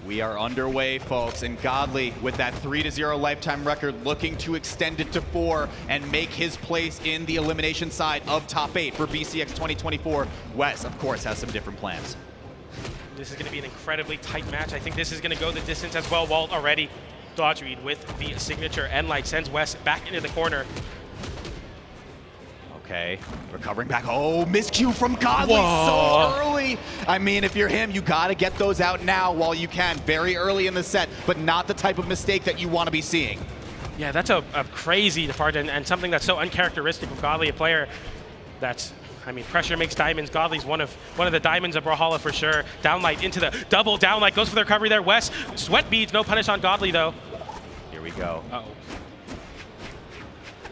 We are underway, folks, and Godly, with that 3-0 lifetime record, looking to extend it to 4 and make his place in the elimination side of top 8 for BCX 2024. Wess, of course, has some different plans. This is going to be an incredibly tight match. I think this is going to go the distance as well. Walt already dodge read with the signature end light sends Wess back into the corner. Okay, recovering back. Oh, miscue from Godly Whoa. So early. I mean, if you're him, you got to get those out now while you can, very early in the set, but not the type of mistake that you want to be seeing. Yeah, that's a crazy departure and something that's so uncharacteristic of Godly, a player that's, I mean, pressure makes diamonds. Godly's one of the diamonds of Brawlhalla for sure. Downlight into the double downlight, goes for the recovery there. Wess, sweat beads, no punish on Godly though. Here we go. Uh-oh.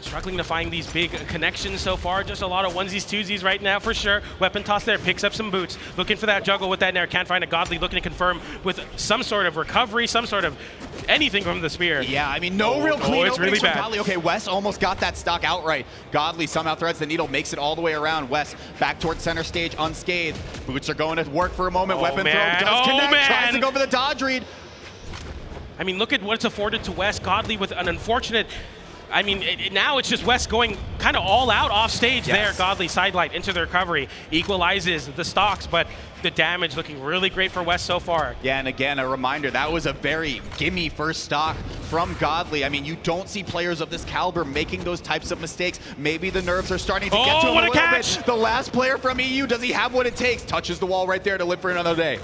Struggling to find these big connections so far. Just a lot of onesies, twosies right now for sure. Weapon toss there, picks up some boots. Looking for that juggle with that nair. Can't find a Godly. Looking to confirm with some sort of recovery, some sort of anything from the spear. Yeah, I mean, no real clean it's really bad. Godly. Okay, Wess almost got that stock outright. Godly somehow threads the needle, makes it all the way around. Wess back towards center stage unscathed. Boots are going to work for a moment. Weapon throw does connect. Tries to go for the dodge read. I mean, look at what's afforded to Wess. Godly with an unfortunate... I mean, now it's just Wess going kind of all out off stage there. Godly sidelight into the recovery, equalizes the stocks, but the damage looking really great for Wess so far. Yeah, and again, a reminder, that was a very gimme first stock from Godly. I mean, you don't see players of this caliber making those types of mistakes. Maybe the nerves are starting to get to him a little bit. The last player from EU, does he have what it takes? Touches the wall right there to live for another day.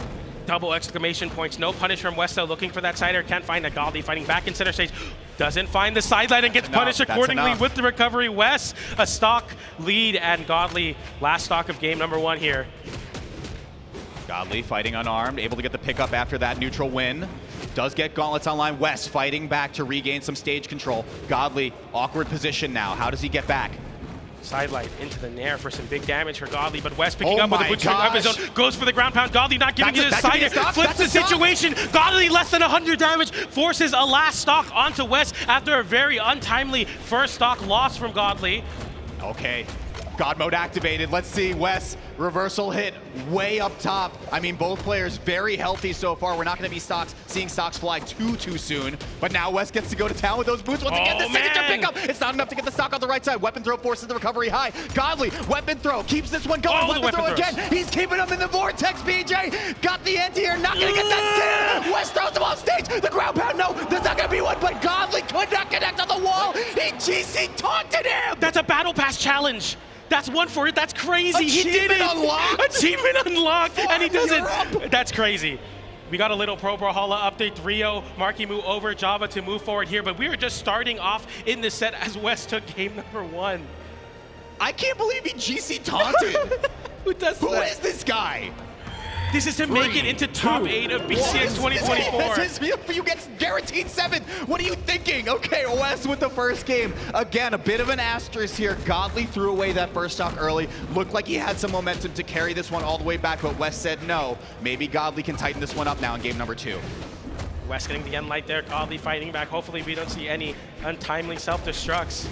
Double exclamation points. No punish from Wess though, looking for that sider. Can't find a Godly, fighting back in center stage. Doesn't find the sideline and gets punished accordingly with the recovery. Wess, a stock lead, and Godly, last stock of game number 1 here. Godly fighting unarmed, able to get the pickup after that neutral win. Does get gauntlets online. Wess fighting back to regain some stage control. Godly, awkward position now. How does he get back? Sidelight into the nair for some big damage for Godly, but Wess picking up with a boot swing of his own, goes for the ground pound. Godly not giving it a side, flips the situation. Godly less than 100 damage, forces a last stock onto Wess after a very untimely first stock loss from Godly. Okay, God mode activated. Let's see, Wess, reversal hit way up top. I mean, both players very healthy so far. We're not going to be seeing stocks fly too soon. But now Wess gets to go to town with those boots. Once again, the signature pickup. It's not enough to get the stock on the right side. Weapon throw forces the recovery high. Godly, weapon throw, keeps this one going. Weapon throw again. He's keeping him in the vortex, BJ. Got the anti-air, not going to get that stand. Wess throws him off stage. The ground pound, no, there's not going to be one, but Godly could not connect on the wall. He GC taunted him. That's a battle pass challenge. That's one for it. That's crazy. He did it. Unlocked? Achievement unlocked. And he does it. That's crazy. We got a little Pro Brawlhalla update. Rio, Marky move over Java to move forward here. But we are just starting off in this set as Wess took game number 1. I can't believe he GC taunted. Who does Who that? is this guy? This is to make it into top 8 of BCX 2024. You get guaranteed 7th. What are you thinking? Okay, Wess with the first game. Again, a bit of an asterisk here. Godly threw away that first stock early. Looked like he had some momentum to carry this one all the way back, but Wess said no. Maybe Godly can tighten this one up now in game number 2. Wess getting the end light there. Godly fighting back. Hopefully we don't see any untimely self-destructs.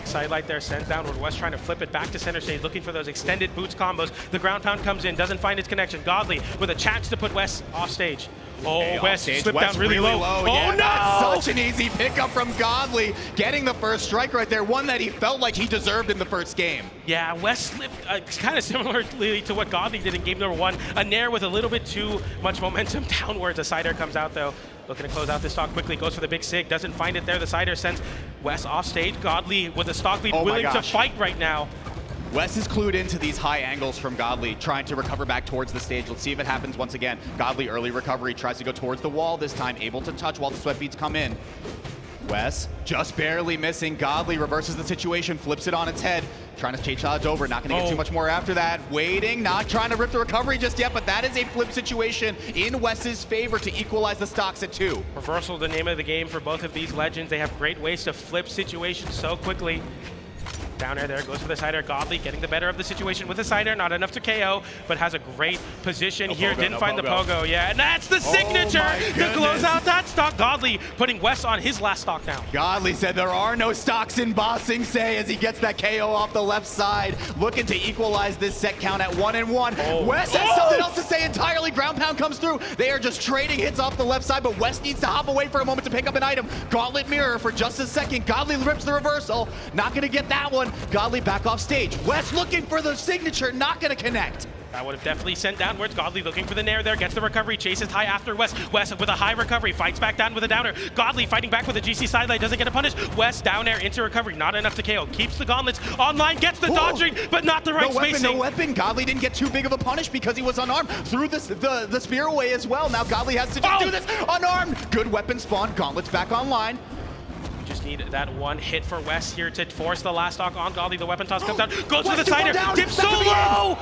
Sidelight there, sends downward. Wess trying to flip it back to center stage, looking for those extended boots combos. The ground pound comes in, doesn't find its connection. Godly with a chance to put Wess off stage. Oh, okay, Wess slipped down really low. Oh, yeah, no! Such an easy pickup from Godly, getting the first strike right there, one that he felt like he deserved in the first game. Yeah, Wess slipped kind of similarly to what Godly did in game number 1. A nair with a little bit too much momentum downwards. A side air comes out though. Looking to close out this stock quickly, goes for the big sig, doesn't find it there. The side air sends Wess off stage. Godly with a stock lead, willing to fight right now. Wess is clued into these high angles from Godly, trying to recover back towards the stage. Let's see if it happens once again. Godly early recovery, tries to go towards the wall this time, able to touch while the sweat beads come in. Wess just barely missing. Godly reverses the situation, flips it on its head, trying to chase dodge over, not going to get too much more after that. Waiting, not trying to rip the recovery just yet, but that is a flip situation in Wess's favor to equalize the stocks at 2. Reversal, the name of the game for both of these legends. They have great ways to flip situations so quickly. Down air there, goes for the side air. Godly getting the better of the situation with the side air. Not enough to KO, but has a great position here. Didn't find the pogo. Yeah, and that's the signature to close out that stock. Godly putting Wess on his last stock now. Godly said there are no stocks in Bossing Say as he gets that KO off the left side. Looking to equalize this set count at 1-1. Wess has something else to say entirely. Ground pound comes through. They are just trading hits off the left side, but Wess needs to hop away for a moment to pick up an item. Gauntlet mirror for just a second. Godly rips the reversal. Not going to get that one. Godly back off stage. Wess looking for the signature, not going to connect. That would have definitely sent downwards. Godly looking for the nair there, gets the recovery, chases high after Wess. Wess with a high recovery, fights back down with a downer. Godly fighting back with a GC sideline, doesn't get a punish. Wess down air into recovery, not enough to KO. Keeps the gauntlets online, gets the dodging, but not the right spacing. No weapon. Godly didn't get too big of a punish because he was unarmed. Threw the spear away as well. Now Godly has to just do this unarmed. Good weapon spawn, gauntlets back online. Just need that one hit for Wess here to force the last stock on Godly. The weapon toss comes down, goes for the sider, dips so low!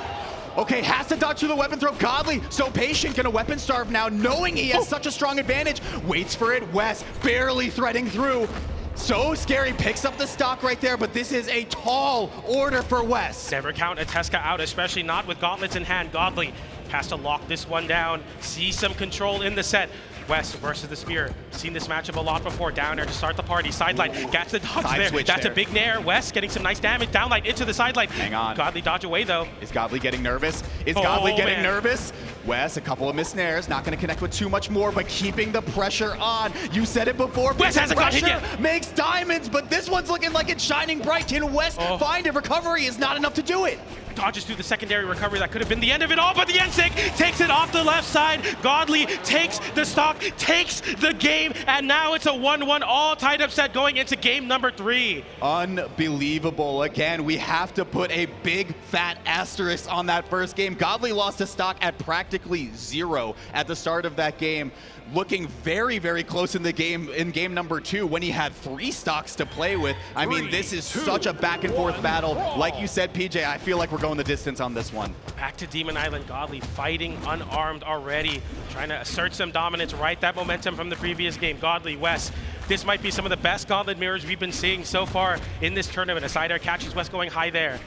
Okay, has to dodge through the weapon throw. Godly, so patient, gonna weapon starve now, knowing he has such a strong advantage. Waits for it, Wess barely threading through. So scary, picks up the stock right there, but this is a tall order for Wess. Never count a Tesca out, especially not with gauntlets in hand. Godly has to lock this one down, see some control in the set. Wess versus the spear. Seen this matchup a lot before. Down there to start the party. Sideline. Gets the dodge there. That's a big nair. Wess getting some nice damage. Downline into the sideline. Hang on. Godly dodge away though. Is Godly getting nervous? Is Godly getting nervous? Wess, a couple of missed nairs. Not going to connect with too much more, but keeping the pressure on. You said it before. Wess hasn't got hit yet. Makes diamonds, but this one's looking like it's shining bright. Can Wess find it? Recovery is not enough to do it. Dodges through the secondary recovery. That could have been the end of it all, but the NSYNC takes it off the left side. Godly takes the stock, takes the game, and now it's a 1-1 all tied up set going into game number 3. Unbelievable. Again, we have to put a big fat asterisk on that first game. Godly lost a stock at practically 0 at the start of that game. Looking very, very close in the game, in game number 2, when he had 3 stocks to play with. I mean, this is such a back and forth battle. Like you said, PJ, I feel like we're going the distance on this one. Back to Demon Island. Godly fighting unarmed already, trying to assert some dominance, right that momentum from the previous game. Godly, Wess, this might be some of the best gauntlet mirrors we've been seeing so far in this tournament. A side air catches Wess going high there.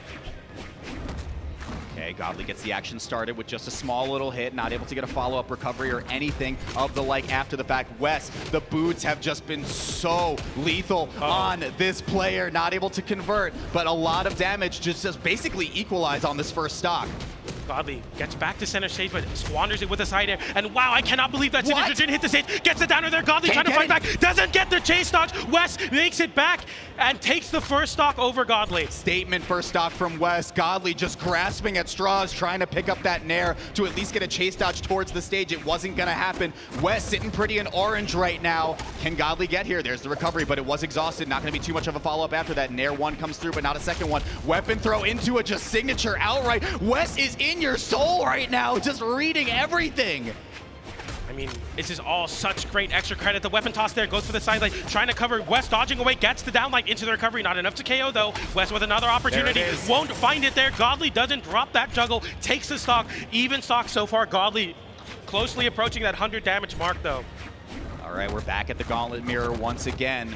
Okay, Godly gets the action started with just a small little hit, not able to get a follow-up recovery or anything of the like after the fact. Wess, the boots have just been so lethal on this player, not able to convert, but a lot of damage, just basically equalize on this first stock. Godly gets back to center stage, but squanders it with a side air. And wow, I cannot believe that signature didn't hit the stage. Gets it downer there. Godly trying to fight back. Doesn't get the chase dodge. Wess makes it back and takes the first stock over Godly. Statement first stock from Wess. Godly just grasping at straws, trying to pick up that nair to at least get a chase dodge towards the stage. It wasn't going to happen. Wess sitting pretty in orange right now. Can Godly get here? There's the recovery, but it was exhausted. Not going to be too much of a follow-up after that. Nair 1 comes through, but not a second one. Weapon throw into it, just signature outright. Wess is in your soul right now, just reading everything. I mean, this is all such great extra credit. The weapon toss there goes for the sideline, trying to cover. Wess dodging away, gets the downline into the recovery. Not enough to KO though. Wess with another opportunity, won't find it there. Godly doesn't drop that juggle, takes the stock. Even stock so far. Godly closely approaching that 100 damage mark though. All right, we're back at the gauntlet mirror once again.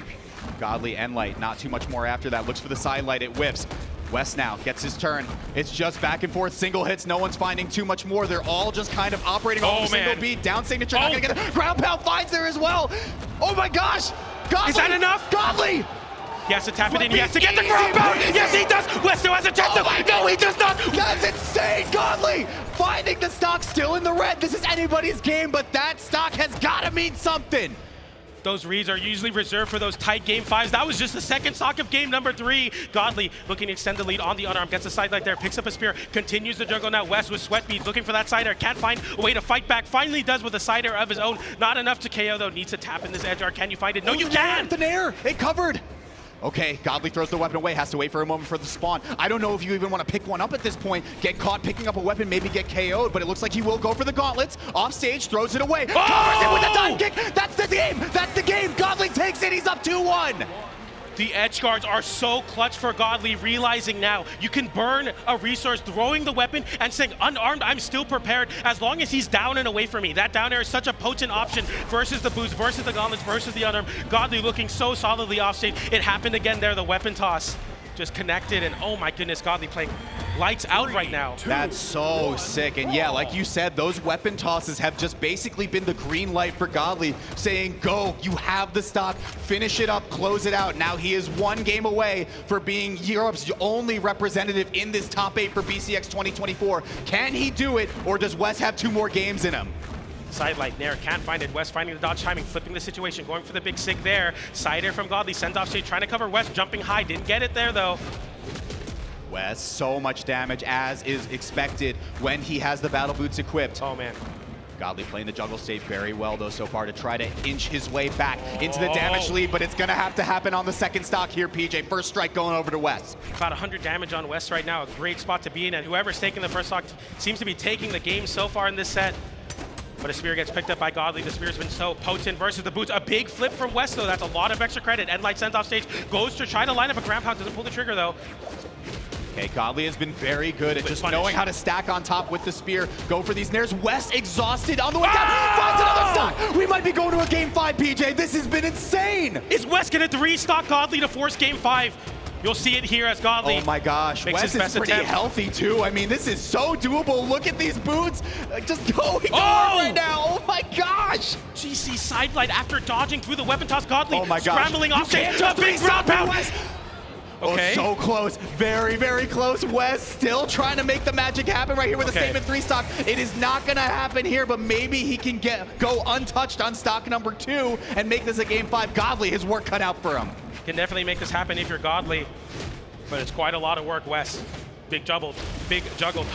Godly and Light, not too much more after that. Looks for the sidelight, it whips. Wess now gets his turn. It's just back and forth, single hits. No one's finding too much more. They're all just kind of operating off a single beat. Down signature, not gonna get it. Ground pound finds there as well. Oh my gosh! Godly! Is that enough? Godly! He has to tap it in. He has to get the ground pound. Yes, he does. Wess still has a chance. No, he does not. That's insane. Godly finding the stock still in the red. This is anybody's game, but that stock has got to mean something. Those reads are usually reserved for those tight game 5s. That was just the second stock of game number 3. Godly looking to extend the lead on the unarmed. Gets the sidelight there, picks up a spear, continues the jungle now. Wess with sweat beads, looking for that side air. Can't find a way to fight back. Finally does with a side air of his own. Not enough to KO though. Needs to tap in this edge guard. Can you find it? No, you can! The nair, it covered. Okay, Godly throws the weapon away, has to wait for a moment for the spawn. I don't know if you even want to pick one up at this point. Get caught picking up a weapon, maybe get KO'd, but it looks like he will go for the gauntlets. Off stage, throws it away. Covers it with a dive kick. That's the game. That's the game. Godly takes it. He's up 2-1. The edge guards are so clutch for Godly, realizing now you can burn a resource throwing the weapon and saying, unarmed, I'm still prepared as long as he's down and away from me. That down air is such a potent option versus the boots, versus the gauntlets, versus the unarmed. Godly looking so solidly off stage. It happened again there, the weapon toss. just connected, and oh my goodness, Godly playing lights out right now. That's so sick. And yeah, like you said, those weapon tosses have just basically been the green light for Godly, saying, go, you have the stock, finish it up, close it out. Now he is one game away for being Europe's only representative in this top 8 for BCX 2024. Can he do it, or does Wess have 2 more games in him? Sidelight, Nair can't find it. Wess finding the dodge timing, flipping the situation, going for the big sig there. Side air from Godly, sends off stage, trying to cover Wess, jumping high, didn't get it there though. Wess, so much damage as is expected when he has the battle boots equipped. Oh man. Godly playing the jungle state very well though so far to try to inch his way back into the damage lead, but it's gonna have to happen on the second stock here, PJ. First strike going over to Wess. About 100 damage on Wess right now, a great spot to be in, and whoever's taking the first stock seems to be taking the game so far in this set. But a spear gets picked up by Godly. The spear's been so potent versus the boots. A big flip from Wess though, that's a lot of extra credit. Endlight sends off stage, goes to try to line up a ground pound, doesn't pull the trigger though. Okay, Godly has been very good at just knowing how to stack on top with the spear. Go for these nairs. Wess exhausted on the way down. Finds another stock. We might be going to a game 5, PJ. This has been insane. Is Wess gonna 3-stock Godly to force game 5? You'll see it here as Godly. Oh my gosh, Wess is pretty healthy too. I mean, this is so doable. Look at these boots. Just going right now. Oh my gosh. GC sidelight after dodging through the weapon toss. Godly scrambling off stage. A big ground pound. Okay. Oh, so close. Very, very close. Wess still trying to make the magic happen right here with a statement 3 stock. It is not going to happen here, but maybe he can go untouched on stock number 2 and make this a game 5. Godly, his work cut out for him. Can definitely make this happen if you're Godly, but it's quite a lot of work, Wess. Big juggle,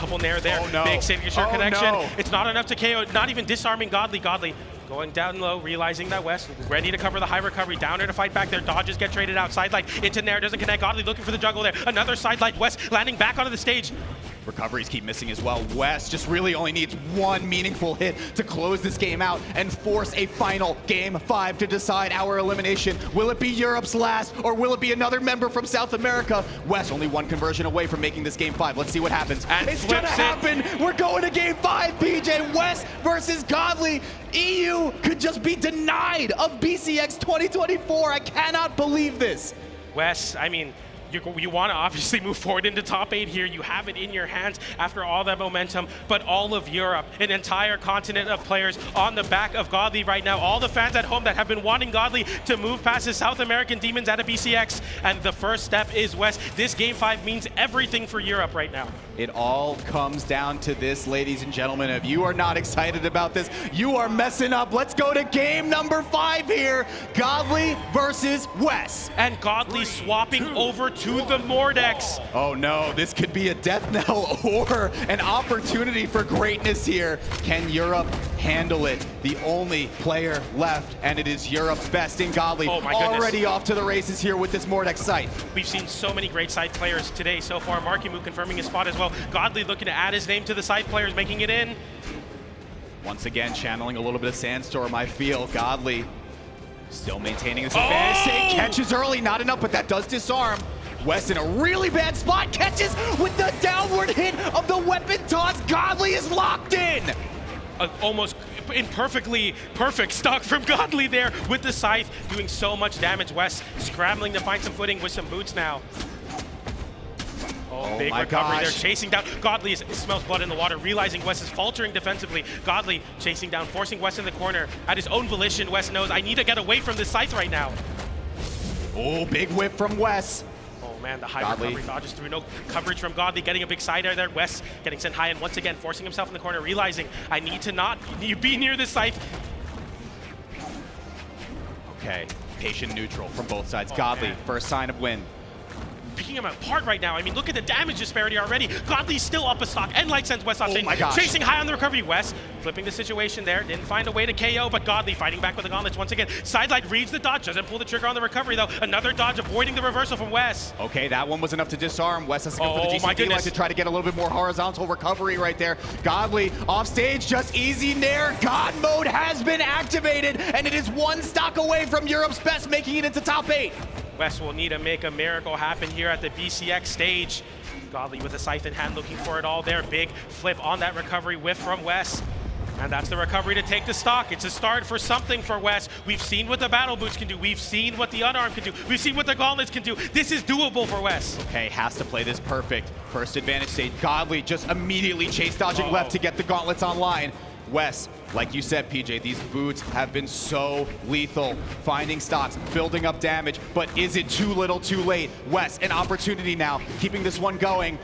double nair there. Oh, no. Big signature connection. No. It's not enough to KO, not even disarming Godly. Godly going down low, realizing that Wess ready to cover the high recovery. Down there to fight back there. Dodges get traded out. Sidelight into Nair, doesn't connect. Godly looking for the juggle there. Another sidelight. Wess landing back onto the stage. Recoveries keep missing as well. Wess just really only needs one meaningful hit to close this game out and force a final game 5 to decide our elimination. Will it be Europe's last, or will it be another member from South America? Wess only one conversion away from making this game 5. Let's see what happens. And it's gonna happen. We're going to game 5, PJ. Wess versus Godly. EU could just be denied of BCX 2024. I cannot believe this. Wess, I mean, you want to obviously move forward into top 8 here. You have it in your hands after all that momentum, but all of Europe, an entire continent of players on the back of Godly right now. All the fans at home that have been wanting Godly to move past his South American demons out of BCX, and the first step is Wess. This game 5 means everything for Europe right now. It all comes down to this, ladies and gentlemen. If you are not excited about this, you are messing up. Let's go to game number 5 here. Godly versus Wess. And Godly swapping over to the Mordex. Oh no, this could be a death knell or an opportunity for greatness here. Can Europe handle it? The only player left, and it is Europe's best in Godly. Oh my goodness. Already off to the races here with this Mordex site. We've seen so many great side players today so far. Markimu confirming his spot as well. Godly looking to add his name to the side players, making it in. Once again, channeling a little bit of Sandstorm, I feel. Godly still maintaining this advantage. Catches early, not enough, but that does disarm. Wess in a really bad spot, catches with the downward hit of the weapon toss. Godly is locked in. Almost in perfect stock from Godly there with the scythe, doing so much damage. Wess scrambling to find some footing with some boots now. Oh, big recovery there, chasing down. Godly smells blood in the water, realizing Wess is faltering defensively. Godly chasing down, forcing Wess in the corner. At his own volition, Wess knows, I need to get away from this scythe right now. Oh, big whip from Wess. Oh man, the high recovery dodges through. No coverage from Godly, getting a big side air there. Wess getting sent high and once again forcing himself in the corner, realizing I need to not be near this scythe. Okay, patient neutral from both sides. Godly, first sign of win. Picking him apart right now. I mean, look at the damage disparity already. Godly's still up a stock. Endlight sends Wess off stage. Chasing high on the recovery. Wess flipping the situation there. Didn't find a way to KO, but Godly fighting back with the gauntlets once again. Sidelight reads the dodge. Doesn't pull the trigger on the recovery, though. Another dodge avoiding the reversal from Wess. Okay, that one was enough to disarm. Wess has to go for the GCD line to try to get a little bit more horizontal recovery right there. Godly off stage, just easy nair. God mode has been activated, and it is one stock away from Europe's best, making it into top 8. Wess will need to make a miracle happen here at the BCX stage. Godly with a scythe in hand, looking for it all there. Big flip on that recovery whiff from Wess. And that's the recovery to take the stock. It's a start for something for Wess. We've seen what the battle boots can do. We've seen what the unarmed can do. We've seen what the gauntlets can do. This is doable for Wess. Okay, has to play this perfect. First advantage stage. Godly just immediately chase dodging left to get the gauntlets online. Wess, like you said, PJ, these boots have been so lethal. Finding stocks, building up damage, but is it too little too late? Wess, an opportunity now, keeping this one going.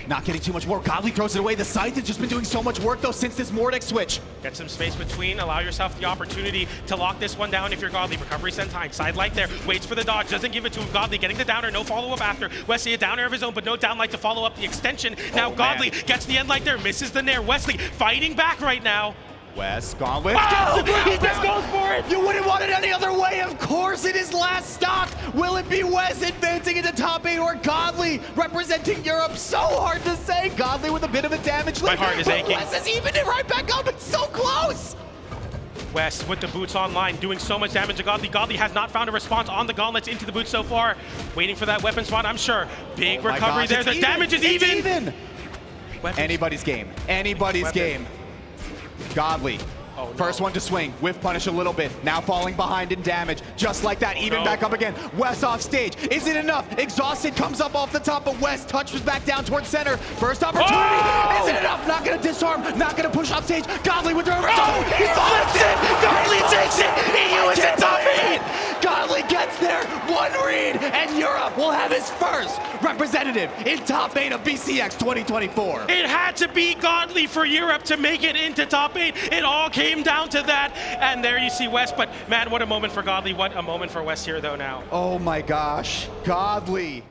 Not getting too much more. Godly throws it away. The Scythe has just been doing so much work, though, since this Mordic switch. Get some space between. Allow yourself the opportunity to lock this one down if you're Godly. Recovery sends time. Side light there. Waits for the dodge. Doesn't give it to him. Godly getting the downer. No follow-up after. Wesley a downer of his own, but no down light to follow up the extension. Now Godly gets the end light there. Misses the nair. Wesley fighting back right now. Wess, gauntlet. Oh, He just goes for it. You wouldn't want it any other way. Of course, it is last stock. Will it be Wess advancing into top 8 or Godly representing Europe? So hard to say. Godly with a bit of a damage lead. My heart is aching. Wess is evened it right back up. It's so close. Wess with the boots online, doing so much damage to Godly. Godly has not found a response on the gauntlets into the boots so far. Waiting for that weapon spot, I'm sure. Big recovery there. The damage is even. Anybody's game. Anybody's game. Godly. Oh, no. First one to swing, whiff punish a little bit, now falling behind in damage, just like that, even back up again. Wess off stage, is it enough? Exhausted comes up off the top, but Wess touches back down towards center. First opportunity, is it enough? Not gonna disarm, not gonna push off stage. Godly with the reversal, he flips it, Godly takes it, EU is in top 8. Godly gets there, one read, and Europe will have his first representative in top 8 of BCX 2024. It had to be Godly for Europe to make it into top 8. It all came down to that, and there you see Wess, but man, what a moment for Godly, what a moment for Wess here though now. Oh my gosh, Godly.